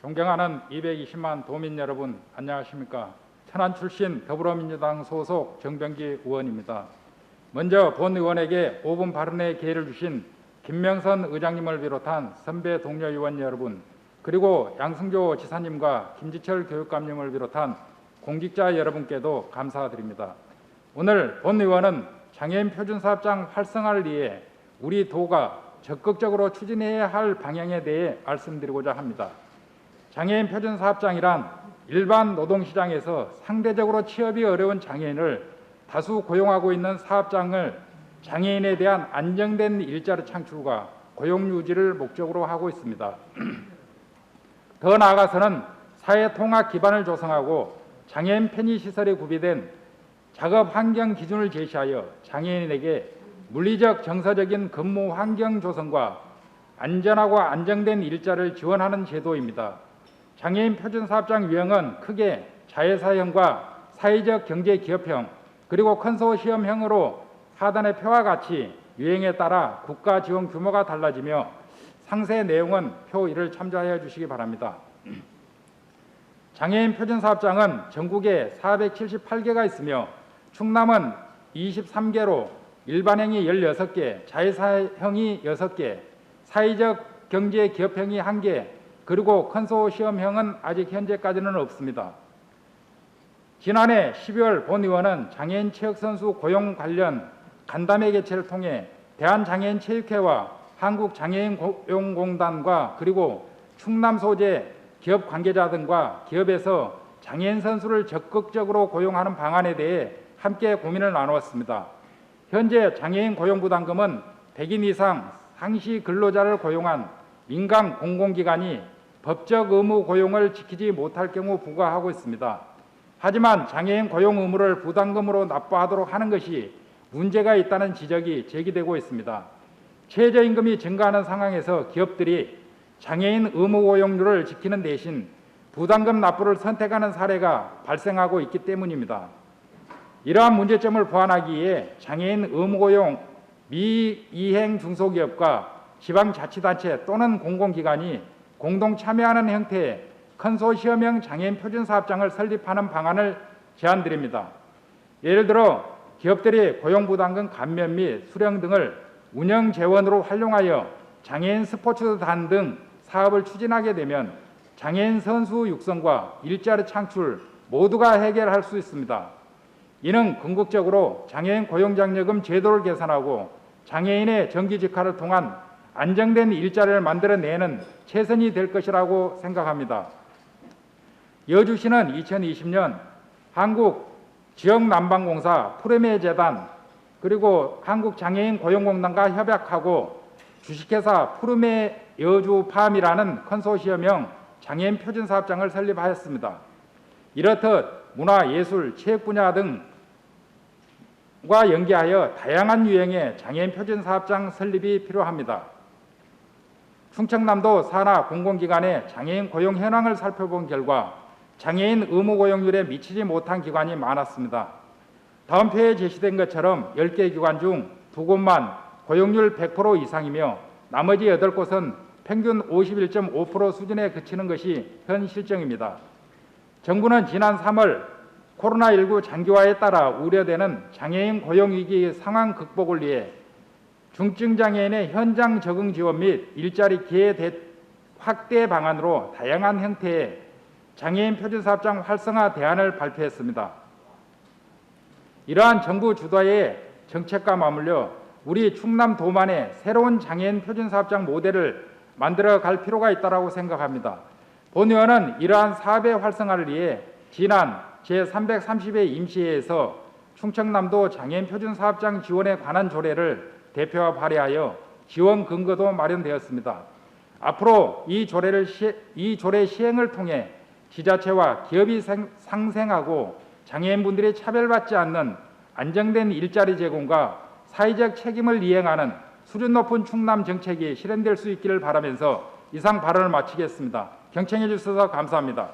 존경하는 220만 도민 여러분, 안녕하십니까? 천안 출신 더불어민주당 소속 정병기 의원입니다. 먼저 본 의원에게 5분 발언의 기회를 주신 김명선 의장님을 비롯한 선배 동료 의원 여러분, 그리고 양승조 지사님과 김지철 교육감님을 비롯한 공직자 여러분께도 감사드립니다. 오늘 본 의원은 장애인 표준사업장 활성화를 위해 우리 도가 적극적으로 추진해야 할 방향에 대해 말씀드리고자 합니다. 장애인 표준사업장이란 일반 노동시장에서 상대적으로 취업이 어려운 장애인을 다수 고용하고 있는 사업장을 장애인에 대한 안정된 일자리 창출과 고용 유지를 목적으로 하고 있습니다. 더 나아가서는 사회 통합 기반을 조성하고 장애인 편의시설에 구비된 작업 환경 기준을 제시하여 장애인에게 물리적 정서적인 근무 환경 조성과 안전하고 안정된 일자리를 지원하는 제도입니다. 장애인 표준사업장 유형은 크게 자회사형과 사회적 경제 기업형 그리고 컨소시엄형으로 하단의 표와 같이 유형에 따라 국가 지원 규모가 달라지며 상세 내용은 표 1을 참조하여 주시기 바랍니다. 장애인 표준사업장은 전국에 478개가 있으며 충남은 23개로 일반형이 16개, 자회사형이 6개, 사회적 경제 기업형이 1개, 그리고 컨소시엄형은 아직 현재까지는 없습니다. 지난해 12월 본 의원은 장애인 체육선수 고용 관련 간담회 개최를 통해 대한장애인체육회와 한국장애인고용공단과 그리고 충남 소재 기업 관계자 등과 기업에서 장애인 선수를 적극적으로 고용하는 방안에 대해 함께 고민을 나누었습니다. 현재 장애인 고용부담금은 100인 이상 상시 근로자를 고용한 민간 공공기관이 법적 의무 고용을 지키지 못할 경우 부과하고 있습니다. 하지만 장애인 고용 의무를 부담금으로 납부하도록 하는 것이 문제가 있다는 지적이 제기되고 있습니다. 최저임금이 증가하는 상황에서 기업들이 장애인 의무 고용률을 지키는 대신 부담금 납부를 선택하는 사례가 발생하고 있기 때문입니다. 이러한 문제점을 보완하기 위해 장애인 의무 고용 미이행 중소기업과 지방자치단체 또는 공공기관이 공동 참여하는 형태의 컨소시엄형 장애인 표준사업장을 설립하는 방안을 제안드립니다. 예를 들어 기업들이 고용부담금 감면 및 수령 등을 운영 재원으로 활용하여 장애인 스포츠단 등 사업을 추진하게 되면 장애인 선수 육성과 일자리 창출 모두가 해결할 수 있습니다. 이는 궁극적으로 장애인 고용장려금 제도를 개선하고 장애인의 정기직화를 통한 안정된 일자리를 만들어내는 최선이 될 것이라고 생각합니다. 여주시는 2020년 한국지역난방공사 푸르메재단 그리고 한국장애인고용공단과 협약하고 주식회사 푸르메 여주팜이라는 컨소시엄형 장애인 표준사업장을 설립하였습니다. 이렇듯 문화, 예술, 체육 분야 등과 연계하여 다양한 유형의 장애인 표준사업장 설립이 필요합니다. 충청남도 산하 공공기관의 장애인 고용 현황을 살펴본 결과 장애인 의무 고용률에 미치지 못한 기관이 많았습니다. 다음 표에 제시된 것처럼 10개 기관 중 2곳만 고용률 100% 이상이며 나머지 8곳은 평균 51.5% 수준에 그치는 것이 현 실정입니다. 정부는 지난 3월 코로나19 장기화에 따라 우려되는 장애인 고용위기 상황 극복을 위해 중증장애인의 현장 적응 지원 및 일자리 기회 확대 방안으로 다양한 형태의 장애인 표준사업장 활성화 대안을 발표했습니다. 이러한 정부 주도의 정책과 맞물려 우리 충남도만의 새로운 장애인 표준사업장 모델을 만들어갈 필요가 있다고 생각합니다. 본 의원은 이러한 사업의 활성화를 위해 지난 제330회 임시회에서 충청남도 장애인 표준사업장 지원에 관한 조례를 대표와 발의하여 지원 근거도 마련되었습니다. 앞으로 이 조례 시행을 통해 지자체와 기업이 상생하고 장애인분들이 차별받지 않는 안정된 일자리 제공과 사회적 책임을 이행하는 수준 높은 충남 정책이 실현될 수 있기를 바라면서 이상 발언을 마치겠습니다. 경청해 주셔서 감사합니다.